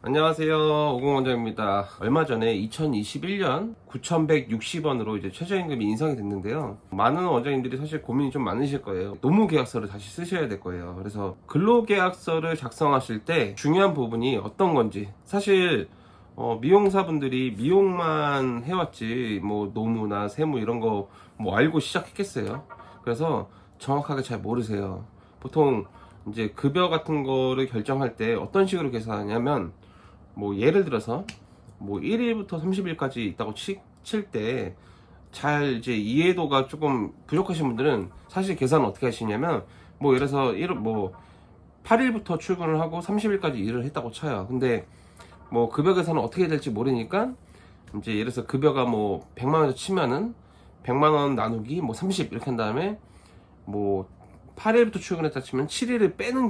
안녕하세요. 오공원장입니다. 얼마 전에 2021년 9,160원으로 이제 최저임금이 인상이 됐는데요. 많은 원장님들이 사실 고민이 좀 많으실 거예요. 노무계약서를 다시 쓰셔야 될 거예요. 그래서 근로계약서를 작성하실 때 중요한 부분이 어떤 건지 사실 미용사분들이 미용만 해왔지 뭐 노무나 세무 이런 거 뭐 알고 시작했겠어요. 그래서 정확하게 잘 모르세요. 보통 이제 급여 같은 거를 결정할 때 어떤 식으로 계산하냐면 뭐 예를 들어서 뭐 1일부터 30일까지 있다고 칠 때 잘 이제 이해도가 조금 부족하신 분들은 사실 계산을 어떻게 하시냐면 뭐 예를 들어서 8일부터 출근을 하고 30일까지 일을 했다고 쳐요. 근데 뭐 급여 계산은 어떻게 될지 모르니까 이제 예를 들어서 급여가 뭐 100만 원에서 치면은 100만 원 나누기 뭐 30 이렇게 한 다음에 뭐 8일부터 출근했다 치면 7일을 빼는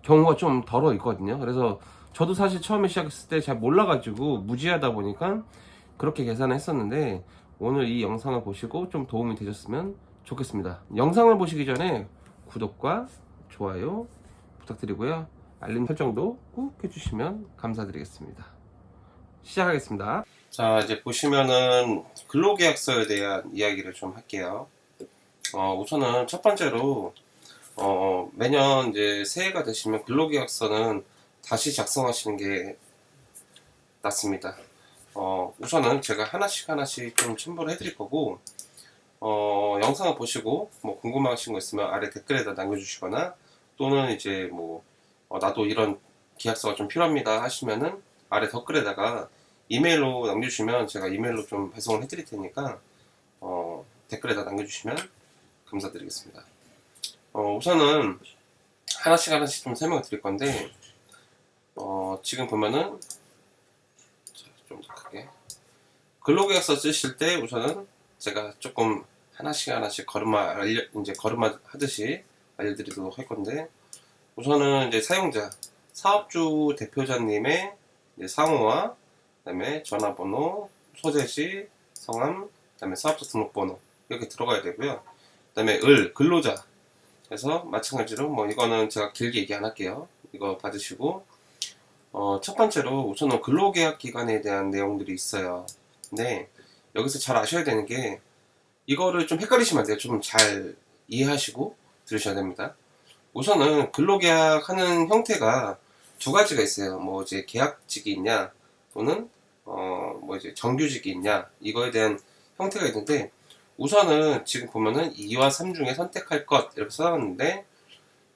경우가 좀 덜어 있거든요. 그래서 저도 사실 처음에 시작했을 때 잘 몰라가지고 무지하다 보니까 그렇게 계산을 했었는데 오늘 이 영상을 보시고 좀 도움이 되셨으면 좋겠습니다. 영상을 보시기 전에 구독과 좋아요 부탁드리고요. 알림 설정도 꾹 해주시면 감사드리겠습니다. 시작하겠습니다. 자, 이제 보시면은 근로계약서에 대한 이야기를 좀 할게요. 우선은 첫 번째로 매년 이제 새해가 되시면 근로계약서는 다시 작성하시는 게 낫습니다. 우선은 제가 하나씩 좀 첨부를 해드릴 거고, 영상을 보시고 뭐 궁금하신 거 있으면 아래 댓글에다 남겨주시거나 또는 이제 뭐 나도 이런 계약서가 좀 필요합니다 하시면은 아래 댓글에다가 이메일로 남겨주시면 제가 이메일로 좀 배송을 해드릴 테니까 댓글에다 남겨주시면 감사드리겠습니다. 우선은 하나씩 좀 설명을 드릴 건데 지금 보면은 좀 더 크게 근로계약서 쓰실 때 우선은 제가 조금 하나씩 걸음마 하듯이 알려드리도록 할 건데 우선은 이제 사용자 사업주 대표자님의 이제 상호와 그다음에 전화번호, 소재지, 성함, 그다음에 사업자 등록번호 이렇게 들어가야 되고요. 그다음에 근로자 그래서 마찬가지로 뭐 이거는 제가 길게 얘기 안 할게요. 이거 받으시고 첫 번째로 우선은 근로계약 기간에 대한 내용들이 있어요. 근데 여기서 잘 아셔야 되는 게 이거를 좀 헷갈리시면 안 돼요. 좀 잘 이해하시고 들으셔야 됩니다. 우선은 근로계약 하는 형태가 두 가지가 있어요. 뭐 이제 계약직이 있냐 또는 뭐 이제 정규직이 있냐 이거에 대한 형태가 있는데 우선은 지금 보면은 2와 3 중에 선택할 것 이렇게 써놨는데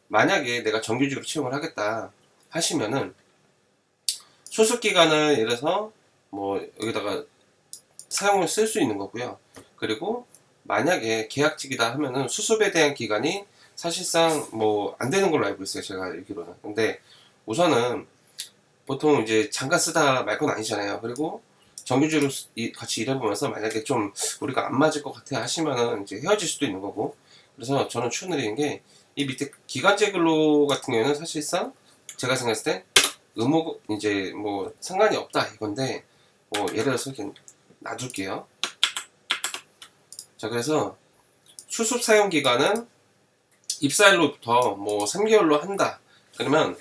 만약에 내가 정규직으로 채용을 하겠다 하시면은 수습기간을 예를 들어서 뭐 여기다가 사용을 쓸 수 있는 거고요. 그리고 만약에 계약직이다 하면은 수습에 대한 기간이 사실상 뭐 안 되는 걸로 알고 있어요. 제가 알기로는. 근데 우선은 보통 이제 잠깐 쓰다 말 건 아니잖아요. 그리고 정규직으로 같이 일해보면서 만약에 좀 우리가 안 맞을 것 같아 하시면은 이제 헤어질 수도 있는 거고. 그래서 저는 추천드리는 게 이 밑에 기간제 근로 같은 경우에는 사실상 제가 생각했을 때 의무 이제 뭐 상관이 없다 이건데 뭐 예를 들어서 이렇게 놔둘게요. 자, 그래서 수습 사용 기간은 입사일로부터 뭐 3개월로 한다. 그러면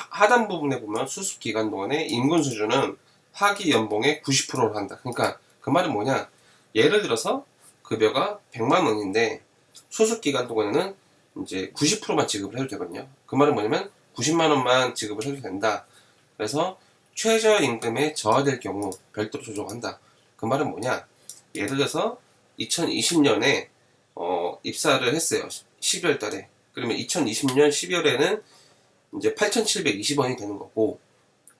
하단 부분에 보면 수습 기간 동안에 임금 수준은 하기 연봉의 90%로 한다. 그러니까 그 말은 뭐냐? 예를 들어서 급여가 100만 원인데 수습 기간 동안에는 이제 90%만 지급을 해도 되거든요. 그 말은 뭐냐면 90만 원만 지급을 해도 된다. 그래서 최저임금에 저하될 경우 별도로 조정한다. 그 말은 뭐냐? 예를 들어서 2020년에 입사를 했어요. 12월 달에. 그러면 2020년 12월에는 이제 8,720원이 되는 거고,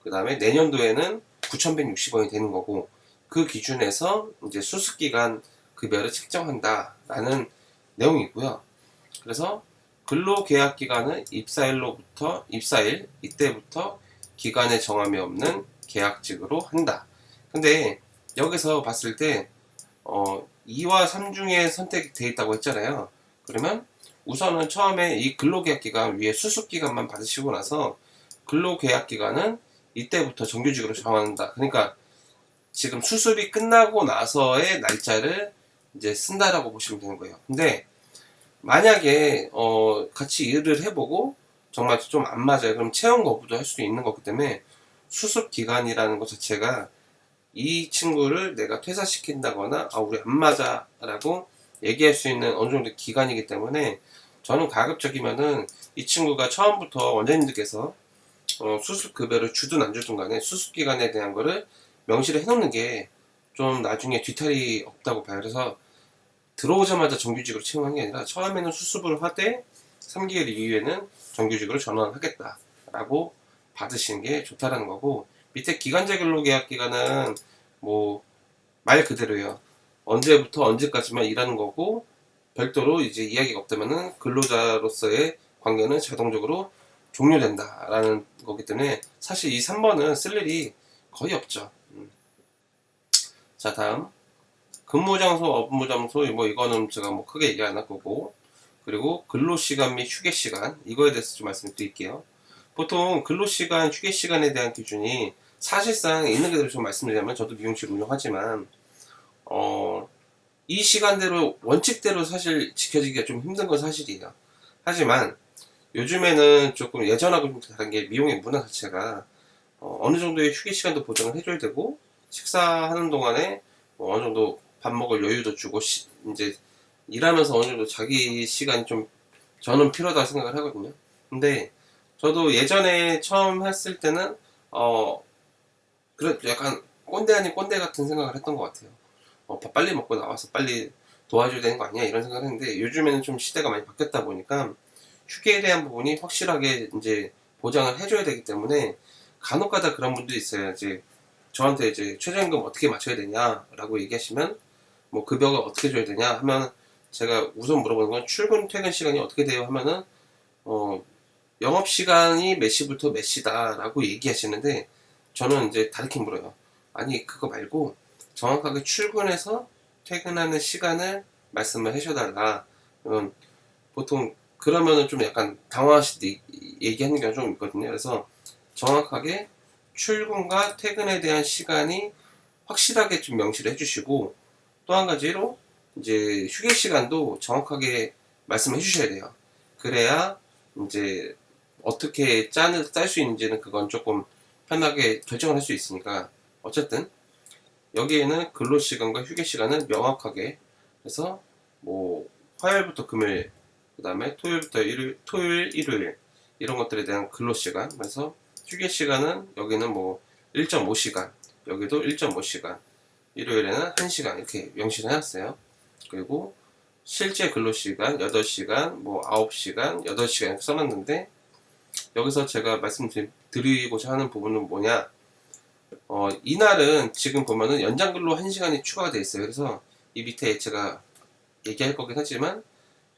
그 다음에 내년도에는 9,160원이 되는 거고, 그 기준에서 이제 수습기간 급여를 책정한다라는 내용이고요. 그래서 근로계약 기간은 입사일 이때부터 기간에 정함이 없는 계약직으로 한다. 근데 여기서 봤을 때 2와 3 중에 선택되어 있다고 했잖아요. 그러면 우선은 처음에 이 근로계약기간 위에 수습기간만 받으시고 나서 근로계약기간은 이때부터 정규직으로 정한다. 그러니까 지금 수습이 끝나고 나서의 날짜를 이제 쓴다라고 보시면 되는 거예요. 근데 만약에 같이 일을 해보고 정말 좀 안 맞아요. 그럼 채용 거부도 할 수도 있는 거기 때문에 수습 기간이라는 것 자체가 이 친구를 내가 퇴사시킨다거나 우리 안 맞아 라고 얘기할 수 있는 어느 정도 기간이기 때문에 저는 가급적이면은 이 친구가 처음부터 원장님들께서 수습급여를 주든 안 주든 간에 수습기간에 대한 거를 명시를 해놓는 게 좀 나중에 뒤탈이 없다고 봐요. 그래서 들어오자마자 정규직으로 채용한 게 아니라 처음에는 수습을 하되 3개월 이후에는 정규직으로 전환을 하겠다라고 받으시는 게 좋다라는 거고, 밑에 기간제 근로계약 기간은 뭐 말 그대로예요. 언제부터 언제까지만 일하는 거고, 별도로 이제 이야기가 없다면은 근로자로서의 관계는 자동적으로 종료된다라는 거기 때문에 사실 이 3번은 쓸 일이 거의 없죠. 자, 다음 근무장소, 업무장소, 뭐 이거는 제가 뭐 크게 얘기 안 할 거고, 그리고 근로시간 및 휴게시간, 이거에 대해서 좀 말씀드릴게요. 보통 근로시간, 휴게시간에 대한 기준이 사실상 있는 그대로 좀 말씀드리자면, 저도 미용실 운영하지만 이 시간대로 원칙대로 사실 지켜지기가 좀 힘든 건 사실이에요. 하지만 요즘에는 조금 예전하고 좀 다른 게, 미용의 문화 자체가 어느 정도의 휴게 시간도 보장을 해줘야 되고, 식사하는 동안에 뭐 어느 정도 밥 먹을 여유도 주고, 이제 일하면서 어느 정도 자기 시간이 좀 저는 필요하다고 생각을 하거든요. 근데 저도 예전에 처음 했을 때는 그래 약간 꼰대 아닌 꼰대 같은 생각을 했던 것 같아요. 밥 빨리 먹고 나와서 빨리 도와줘야 되는 거 아니야, 이런 생각을 했는데, 요즘에는 좀 시대가 많이 바뀌었다 보니까 휴게에 대한 부분이 확실하게 이제 보장을 해줘야 되기 때문에, 간혹가다 그런 분들이 있어요. 이제 저한테 이제 최저임금 어떻게 맞춰야 되냐라고 얘기하시면, 뭐 급여가 어떻게 줘야 되냐 하면, 제가 우선 물어보는 건 출근 퇴근 시간이 어떻게 돼요 하면은 영업 시간이 몇 시부터 몇 시다라고 얘기하시는데, 저는 이제 다르게 물어요. 아니 그거 말고 정확하게 출근해서 퇴근하는 시간을 말씀을 해줘달라. 보통 그러면은 좀 약간 당황하실 때 얘기하는 경우가 좀 있거든요. 그래서 정확하게 출근과 퇴근에 대한 시간이 확실하게 좀 명시를 해주시고, 또 한 가지로 이제 휴게 시간도 정확하게 말씀해 주셔야 돼요. 그래야 이제 어떻게 짤 수 있는지는 그건 조금 편하게 결정을 할 수 있으니까. 어쨌든 여기에는 근로시간과 휴게시간을 명확하게 해서, 뭐 화요일부터 금요일, 그 다음에 토요일부터 일요일, 토요일, 일요일 이런 것들에 대한 근로시간, 그래서 휴게시간은 여기는 뭐 1.5시간, 여기도 1.5시간, 일요일에는 1시간 이렇게 명시를 해놨어요. 그리고 실제 근로시간 8시간, 뭐 9시간, 8시간 이렇게 써놨는데, 여기서 제가 말씀드리고자 하는 부분은 뭐냐, 이날은 지금 보면은 연장근로 1시간이 추가가 되어 있어요. 그래서 이 밑에 제가 얘기할 거긴 하지만,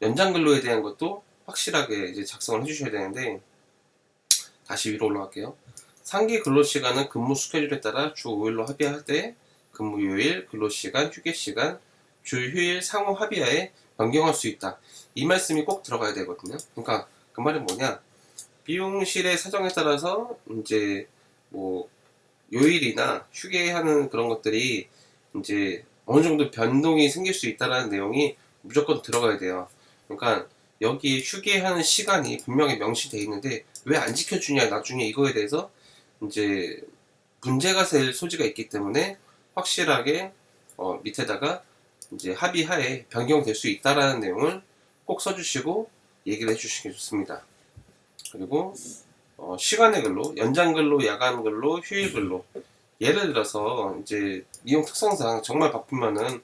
연장근로에 대한 것도 확실하게 이제 작성을 해주셔야 되는데, 다시 위로 올라갈게요. 상기 근로시간은 근무 스케줄에 따라 주 5일로 합의할 때 근무요일, 근로시간, 휴게시간, 주 휴일 상호 합의하에 변경할 수 있다. 이 말씀이 꼭 들어가야 되거든요. 그러니까 그 말은 뭐냐, 미용실의 사정에 따라서 이제 뭐 요일이나 휴게하는 그런 것들이 이제 어느 정도 변동이 생길 수 있다는 내용이 무조건 들어가야 돼요. 그러니까 여기 휴게하는 시간이 분명히 명시되어 있는데 왜 안 지켜주냐, 나중에 이거에 대해서 이제 문제가 될 소지가 있기 때문에 확실하게 밑에다가 이제 합의하에 변경될 수 있다라는 내용을 꼭 써주시고 얘기를 해주시기 좋습니다. 그리고 시간의 근로, 연장 근로, 야간 근로, 휴일 근로. 예를 들어서 이제 미용 특성상 정말 바쁘면은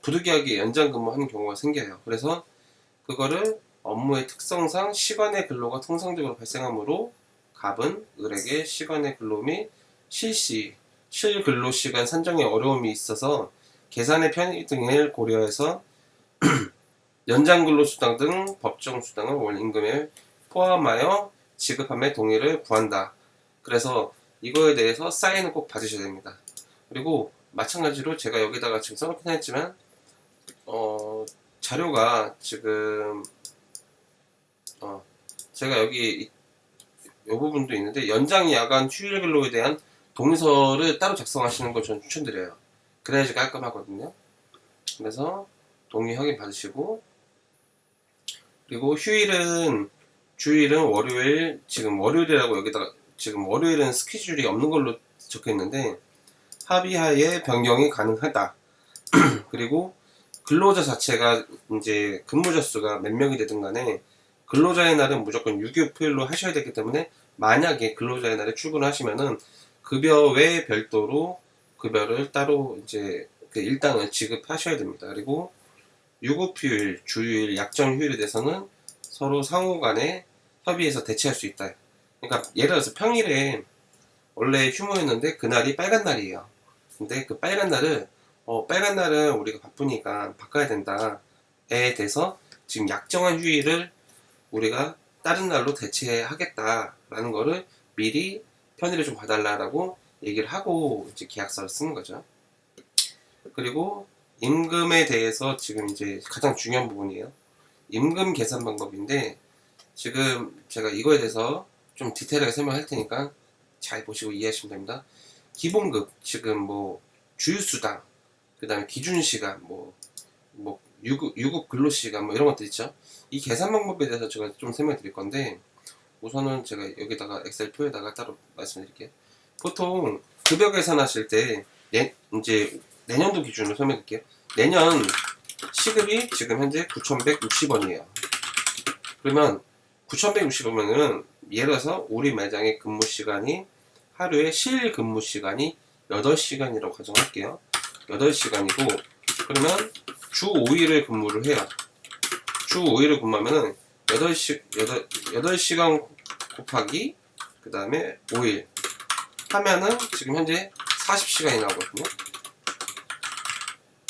부득이하게 연장 근무하는 경우가 생겨요. 그래서 그거를 업무의 특성상 시간의 근로가 통상적으로 발생하므로 갑은 을에게 시간의 근로 및 실근로시간 산정에 어려움이 있어서 계산의 편의 등을 고려해서 연장근로수당 등 법정수당을 월 임금에 포함하여 지급함의 동의를 구한다. 그래서 이거에 대해서 사인을 꼭 받으셔야 됩니다. 그리고 마찬가지로 제가 여기다가 지금 써놓긴 했지만 자료가 지금 제가 여기 이 부분도 있는데, 연장 야간 휴일 근로에 대한 동의서를 따로 작성하시는 걸 저는 추천드려요. 그래야지 깔끔하거든요. 그래서 동의 확인 받으시고, 그리고 휴일은 주일은 월요일, 지금 월요일이라고 여기다가, 지금 월요일은 스케줄이 없는 걸로 적혀 있는데, 합의하에 변경이 가능하다. 그리고 근로자 자체가 이제 근무자 수가 몇 명이 되든 간에 근로자의 날은 무조건 6.25일로 하셔야 되기 때문에, 만약에 근로자의 날에 출근을 하시면은 급여 외에 별도로 급여를 따로 이제 그 일당을 지급하셔야 됩니다. 그리고 유급휴일, 주휴일, 약정 휴일에 대해서는 서로 상호 간에 협의해서 대체할 수 있다. 그러니까 예를 들어서 평일에 원래 휴무였는데 그날이 빨간 날이에요. 근데 그 빨간 날은 우리가 바쁘니까 바꿔야 된다에 대해서 지금 약정한 휴일을 우리가 다른 날로 대체하겠다라는 거를 미리 편의를 좀 봐달라고 얘기를 하고 이제 계약서를 쓰는 거죠. 그리고 임금에 대해서 지금 이제 가장 중요한 부분이에요. 임금 계산 방법인데, 지금 제가 이거에 대해서 좀 디테일하게 설명할 테니까 잘 보시고 이해하시면 됩니다. 기본급, 지금 뭐 주휴수당, 그 다음에 기준시간, 유급 근로시간 뭐 이런 것들 있죠. 이 계산 방법에 대해서 제가 좀 설명 드릴 건데, 우선은 제가 여기다가 엑셀 표에다가 따로 말씀드릴게요. 보통 급여 계산하실 때 이제 내년도 기준으로 설명드릴게요. 내년 시급이 지금 현재 9,160원이에요. 그러면 9,160원이면은 예를 들어서 우리 매장의 근무 시간이 하루에 실 근무 시간이 8시간이라고 가정할게요. 8시간이고, 그러면 주 5일을 근무를 해요. 주 5일을 근무하면은 8시간 곱하기 그 다음에 5일 하면은 지금 현재 40시간이 나오거든요.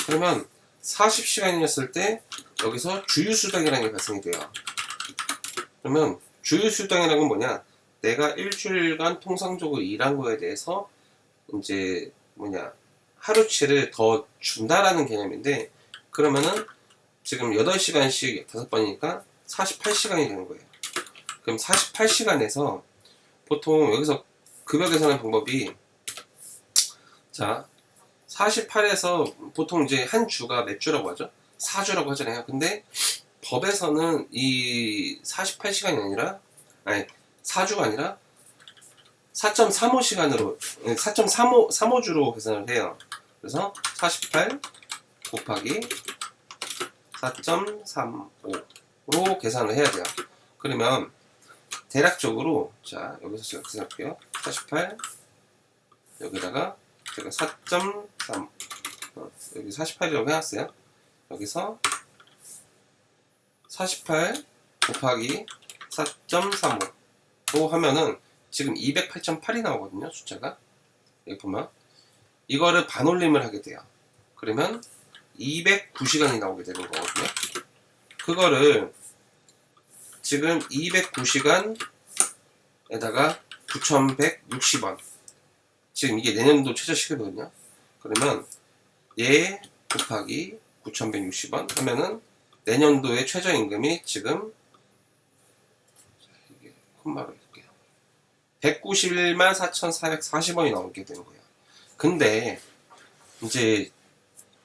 그러면 40시간이었을 때 여기서 주휴수당이라는 게 발생이 돼요. 그러면 주휴수당이라는 건 뭐냐? 내가 일주일간 통상적으로 일한 거에 대해서 이제 하루치를 더 준다라는 개념인데, 그러면은 지금 8시간씩 5번이니까 48시간이 되는 거예요. 그럼 48시간에서 보통 여기서 급여 계산하는 방법이, 자, 48에서 보통 이제 한 주가 몇 주라고 하죠? 4주라고 하잖아요. 근데 법에서는 이 48시간이 아니라, 4주가 아니라 4.35시간으로, 4.35주로 계산을 해요. 그래서 48 곱하기 4.35로 계산을 해야 돼요. 그러면 대략적으로, 자, 여기서 제가 계산할게요. 48 여기다가 제가 4.3 여기 48이라고 해놨어요. 여기서 48 곱하기 4.35로 하면은 지금 208.8이 나오거든요, 숫자가. 여기 보면 이거를 반올림을 하게 돼요. 그러면 209시간이 나오게 되는 거거든요. 그거를 지금 209시간에다가 9,160원, 지금 이게 내년도 최저시급이거든요. 그러면 얘 곱하기 9,160원 하면은 내년도의 최저임금이 지금, 이게 콤마로 해줄게요. 191만 4,440원이 나오게 되는 거예요. 근데 이제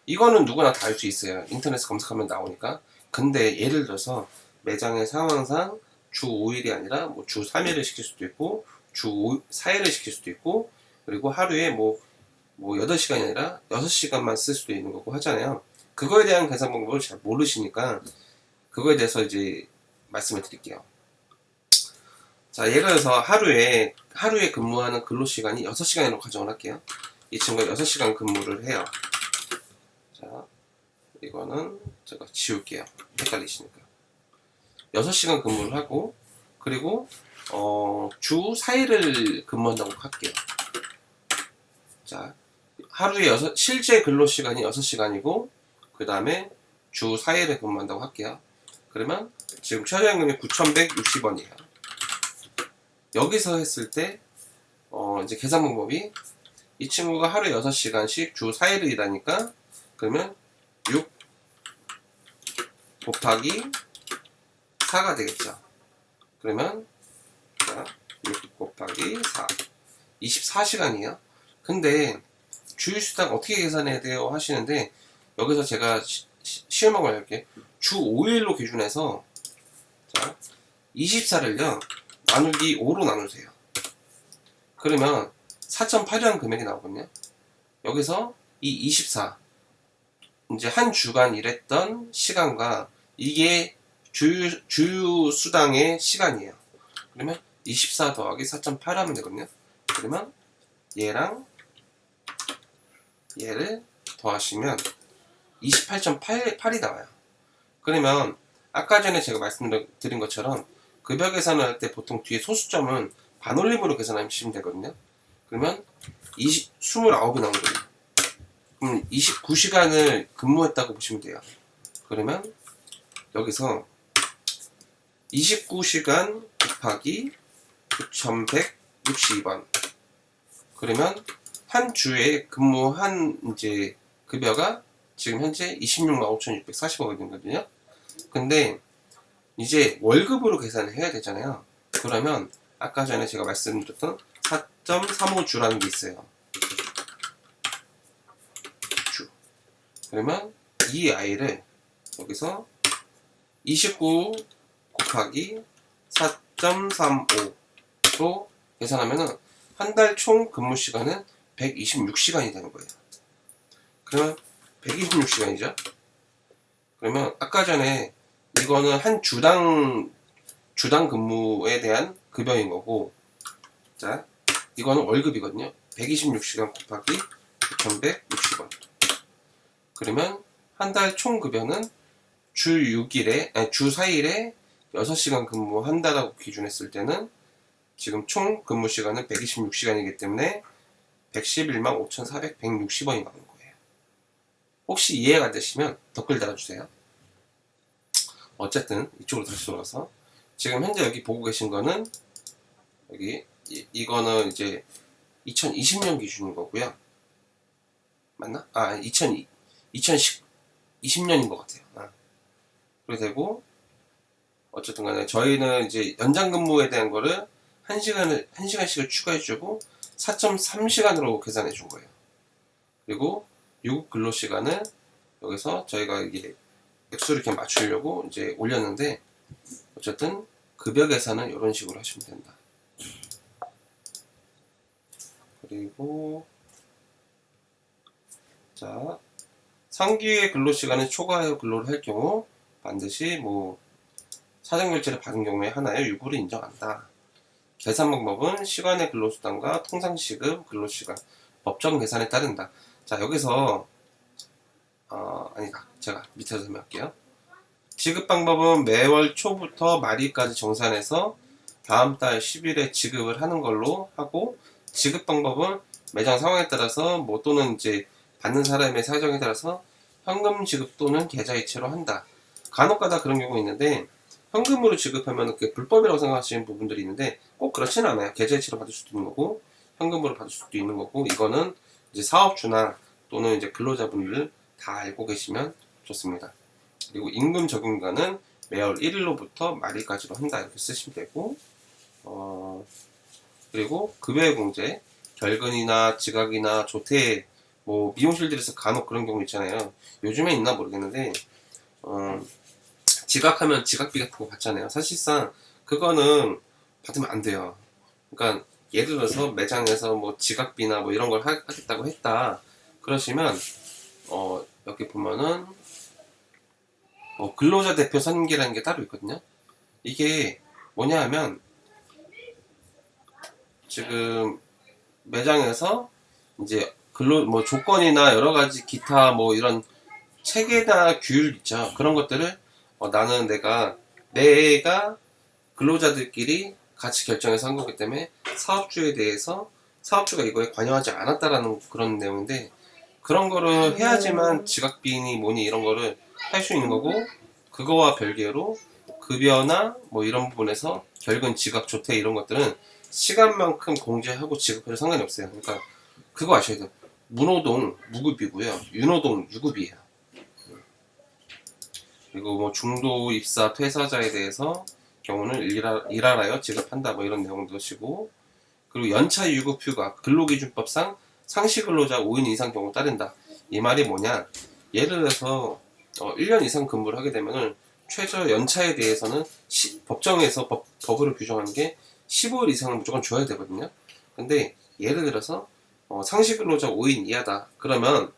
이거는 누구나 다 알 수 있어요. 인터넷 검색하면 나오니까. 근데 예를 들어서 매장의 상황상 주 5일이 아니라 뭐 주 3일을 시킬 수도 있고, 주 4일을 시킬 수도 있고, 그리고 하루에 뭐 8시간이 아니라 6시간만 쓸 수도 있는 거고 하잖아요. 그거에 대한 계산 방법을 잘 모르시니까 그거에 대해서 이제 말씀을 드릴게요. 자, 예를 들어서 하루에 근무하는 근로시간이 6시간으로 가정을 할게요. 이 친구가 6시간 근무를 해요. 자, 이거는 제가 지울게요. 헷갈리시니까. 6시간 근무를 하고, 그리고 주 4일을 근무한다고 할게요. 자, 하루에 실제 근로시간이 6시간이고, 그 다음에 주 4일을 근무한다고 할게요. 그러면 지금 최저임금이 9,160원이에요. 여기서 했을 때 이제 계산 방법이, 이 친구가 하루에 6시간씩 주 4일을 일하니까, 그러면 6 곱하기 4가 되겠죠. 그러면 자, 6 곱하기 4 24시간이에요. 근데 주휴수당 어떻게 계산해야 돼요 하시는데, 여기서 제가 쉬운 방법을 할게요. 주 5일로 기준해서, 자, 24를요 나누기 5로 나누세요. 그러면 4.8이라는 금액이 나오거든요. 여기서 이 24 이제 한 주간 일했던 시간과 이게 주유 수당의 시간이에요. 그러면 24 더하기 4.8 하면 되거든요. 그러면 얘랑 얘를 더하시면 28.8이 나와요. 그러면 아까 전에 제가 말씀드린 것처럼 급여 계산을 할 때 보통 뒤에 소수점은 반올림으로 계산하시면 되거든요. 그러면 29이 나오는 거예요. 그럼 29시간을 근무했다고 보시면 돼요. 그러면 여기서 29시간 곱하기 9,162번. 그러면 한 주에 근무한 이제 급여가 지금 현재 265,640원이거든요. 근데 이제 월급으로 계산을 해야 되잖아요. 그러면 아까 전에 제가 말씀드렸던 4.35주라는 게 있어요. 주. 그러면 이 아이를 여기서 29 곱하기 4.35로 계산하면은 한 달 총 근무 시간은 126시간이 되는 거예요. 그러면 126시간이죠. 그러면 아까 전에 이거는 한 주당 근무에 대한 급여인 거고, 자 이거는 월급이거든요. 126시간 곱하기 9,160원. 그러면 한 달 총 급여는 주 6일에 아니 주 4일에 6시간 근무한다라고 기준했을 때는 지금 총 근무 시간은 126시간이기 때문에 111만 5,460원이 나오는 거예요. 혹시 이해가 안 되시면 댓글 달아주세요. 어쨌든 이쪽으로 다시 돌아서 지금 현재 여기 보고 계신 거는 여기 이거는 이제 2020년 기준인 거고요. 맞나? 2020년인 것 같아요. 그렇게 되고 어쨌든 간에 저희는 이제 연장 근무에 대한 거를 1시간씩을 추가해주고 4.3시간으로 계산해 준 거예요. 그리고 유급 근로 시간은 여기서 저희가 이게 액수를 이렇게 맞추려고 이제 올렸는데 어쨌든 급여 계산은 이런 식으로 하시면 된다. 그리고 자 상기의 근로 시간을 초과하여 근로를 할 경우 반드시 뭐 사정결제를 받은 경우에 하나의 유급을 인정한다. 계산 방법은 시간의 근로수당과 통상시급 근로시간 법정 계산에 따른다. 자 여기서 아니다. 제가 밑에서 설명할게요. 지급 방법은 매월 초부터 말일까지 정산해서 다음 달 10일에 지급을 하는 걸로 하고, 지급 방법은 매장 상황에 따라서 뭐 또는 이제 받는 사람의 사정에 따라서 현금 지급 또는 계좌이체로 한다. 간혹가다 그런 경우가 있는데 현금으로 지급하면 그게 불법이라고 생각하시는 부분들이 있는데 꼭 그렇지는 않아요. 계좌이체로 받을 수도 있는 거고 현금으로 받을 수도 있는 거고, 이거는 이제 사업주나 또는 이제 근로자분들 다 알고 계시면 좋습니다. 그리고 임금 적용기간은 매월 1일로부터 말일까지로 한다 이렇게 쓰시면 되고, 그리고 급여의 공제, 결근이나 지각이나 조퇴, 뭐 미용실들에서 간혹 그런 경우 있잖아요. 요즘에 있나 모르겠는데 지각하면 지각비 같은 거 받잖아요. 사실상 그거는 받으면 안 돼요. 그러니까 예를 들어서 매장에서 뭐 지각비나 뭐 이런 걸 하겠다고 했다 그러시면 여기 보면은 근로자 대표 선임계라는 게 따로 있거든요. 이게 뭐냐 하면 지금 매장에서 이제 뭐 조건이나 여러 가지 기타 뭐 이런 체계나 규율 있죠. 그런 것들을 나는 내가 근로자들끼리 같이 결정해서 한 거기 때문에 사업주에 대해서 사업주가 이거에 관여하지 않았다라는 그런 내용인데, 그런 거를 해야지만 지각비니 뭐니 이런 거를 할 수 있는 거고, 그거와 별개로 급여나 뭐 이런 부분에서 결근 지각 조퇴 이런 것들은 시간만큼 공제하고 지급해도 상관이 없어요. 그러니까 그거 아셔야 돼요. 무노동 무급이고요, 윤노동 유급이에요. 그리고 뭐 중도 입사 퇴사자에 대해서 경우는 일하라여 지급한다 뭐 이런 내용도 하시고, 그리고 연차 유급 휴가 근로기준법상 상시 근로자 5인 이상 경우 따른다. 이 말이 뭐냐, 예를 들어서 1년 이상 근무를 하게 되면은 최저 연차에 대해서는 법정에서 법으로 규정하는 게 15일 이상을 무조건 줘야 되거든요. 근데 예를 들어서 상시 근로자 5인 이하다 그러면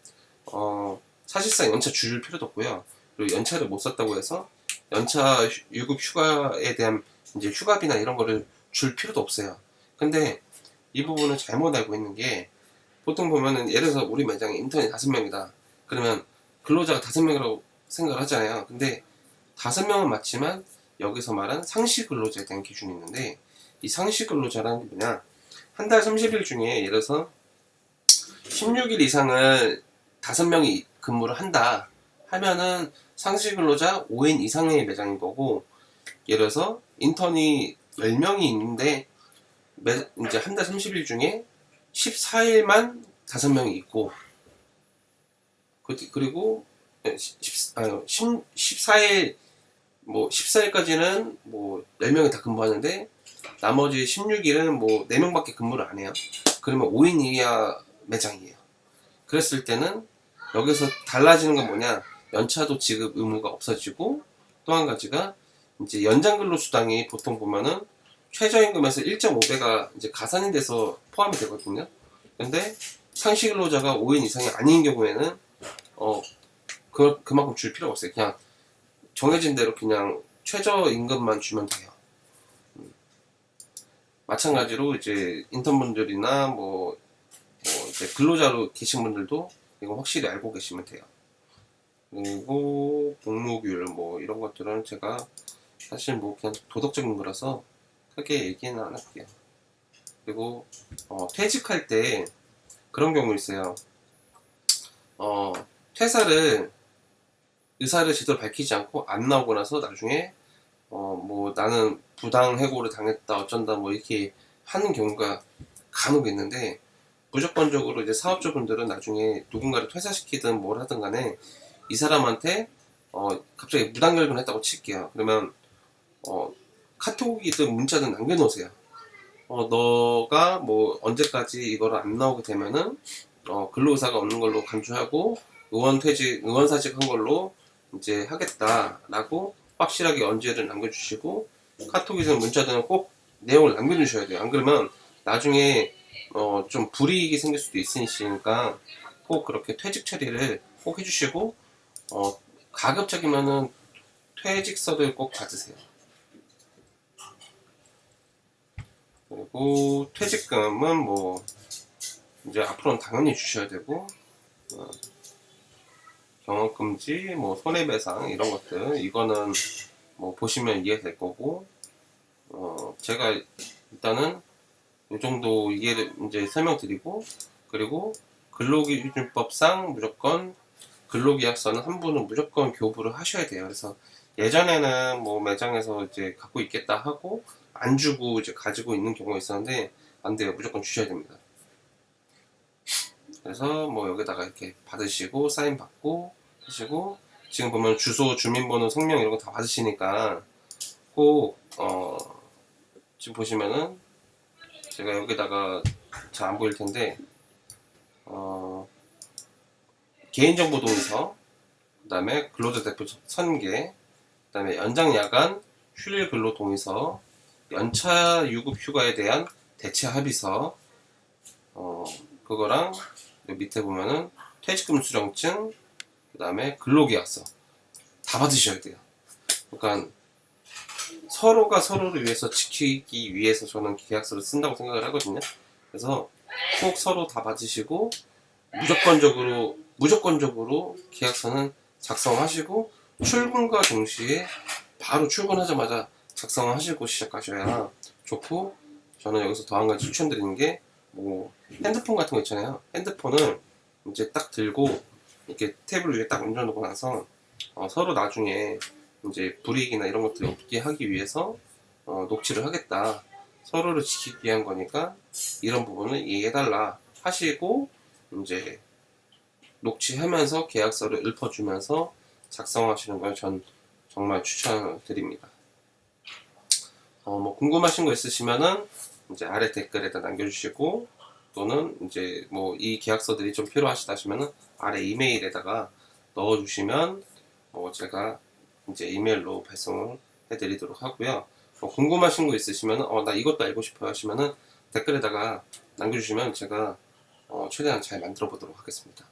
사실상 연차 줄 필요도 없고요. 그리고 연차를 못 썼다고 해서 연차 유급 휴가에 대한 이제 휴가비나 이런 거를 줄 필요도 없어요. 근데 이 부분을 잘못 알고 있는 게, 보통 보면은 예를 들어서 우리 매장에 인턴이 5명이다 그러면 근로자가 5명이라고 생각을 하잖아요. 근데 5명은 맞지만 여기서 말한 상시 근로자에 대한 기준이 있는데, 이 상시 근로자라는 게 뭐냐, 한 달 30일 중에 예를 들어서 16일 이상을 5명이 근무를 한다 하면은 상시 근로자 5인 이상의 매장인 거고, 예를 들어서 인턴이 10명이 있는데 이제 한 달 30일 중에 14일만 5명이 있고, 그리고 14일 뭐 14일까지는 뭐 10명이 다 근무하는데 나머지 16일은 뭐 4명밖에 근무를 안 해요. 그러면 5인 이하 매장이에요. 그랬을 때는 여기서 달라지는 건 뭐냐, 연차도 지급 의무가 없어지고, 또 한 가지가 이제 연장 근로 수당이 보통 보면은 최저임금에서 1.5배가 이제 가산이 돼서 포함이 되거든요. 근데 상시 근로자가 5인 이상이 아닌 경우에는 그만큼 줄 필요가 없어요. 그냥 정해진 대로 그냥 최저임금만 주면 돼요. 마찬가지로 이제 인턴분들이나 뭐 이제 근로자로 계신 분들도 이거 확실히 알고 계시면 돼요. 그리고 복무규율 뭐 이런 것들은 제가 사실 뭐 그냥 도덕적인 거라서 크게 얘기는 안 할게요. 그리고 퇴직할 때 그런 경우 있어요. 퇴사를 의사를 제대로 밝히지 않고 안 나오고 나서 나중에 뭐 나는 부당 해고를 당했다 어쩐다 뭐 이렇게 하는 경우가 간혹 있는데, 무조건적으로 이제 사업주분들은 나중에 누군가를 퇴사시키든 뭘 하든 간에 이 사람한테 갑자기 무단결근을 했다고 칠게요. 그러면 카톡이든 문자든 남겨놓으세요. 너가 뭐 언제까지 이거를 안 나오게 되면은 근로의사가 없는 걸로 간주하고 의원사직한 걸로 이제 하겠다라고 확실하게 언제를 남겨주시고, 카톡이든 문자든 꼭 내용을 남겨주셔야 돼요. 안 그러면 나중에 좀 불이익이 생길 수도 있으니까 꼭 그렇게 퇴직 처리를 꼭 해주시고, 가급적이면은 퇴직서를 꼭 받으세요. 그리고 퇴직금은 뭐 이제 앞으로는 당연히 주셔야 되고, 경업금지, 뭐 손해배상 이런 것들 이거는 뭐 보시면 이해될 거고, 제가 일단은 이 정도 이해를 이제 설명드리고, 그리고 근로기준법상 무조건 근로계약서는 한 분은 무조건 교부를 하셔야 돼요. 그래서 예전에는 뭐 매장에서 이제 갖고 있겠다 하고 안 주고 이제 가지고 있는 경우가 있었는데 안 돼요. 무조건 주셔야 됩니다. 그래서 뭐 여기다가 이렇게 받으시고 사인 받고 하시고, 지금 보면 주소, 주민번호, 성명 이런 거 다 받으시니까 꼭 지금 보시면은 제가 여기다가 잘 안 보일 텐데 개인정보 동의서, 그 다음에 근로자 대표 선계, 그 다음에 연장 야간 휴일 근로 동의서, 연차 유급 휴가에 대한 대체 합의서, 그거랑 밑에 보면은 퇴직금 수령증, 그 다음에 근로계약서 다 받으셔야 돼요. 그러니까 서로가 서로를 위해서 지키기 위해서 저는 계약서를 쓴다고 생각을 하거든요. 그래서 꼭 서로 다 받으시고 무조건적으로 계약서는 작성하시고, 출근과 동시에 바로 출근하자마자 작성하시고 시작하셔야 좋고, 저는 여기서 더 한 가지 추천드리는 게, 뭐 핸드폰 같은 거 있잖아요. 핸드폰을 이제 딱 들고 이렇게 테이블 위에 딱 얹어놓고 나서 서로 나중에 이제 불이익이나 이런 것들이 없게 하기 위해서 녹취를 하겠다, 서로를 지키기 위한 거니까 이런 부분을 이해해달라 하시고 이제 녹취하면서 계약서를 읊어주면서 작성하시는 걸 전 정말 추천드립니다. 뭐 궁금하신 거 있으시면은 이제 아래 댓글에다 남겨주시고, 또는 이제 뭐 이 계약서들이 좀 필요하시다 하시면은 아래 이메일에다가 넣어주시면 제가 이제 이메일로 발송을 해드리도록 하고요. 궁금하신 거 있으시면 나 이것도 알고 싶어요 하시면은 댓글에다가 남겨주시면 제가 최대한 잘 만들어 보도록 하겠습니다.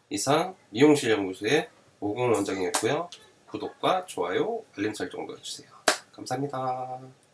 이상 미용실 연구소의 오공 원장이었고요. 구독과 좋아요, 알림 설정도 해주세요. 감사합니다.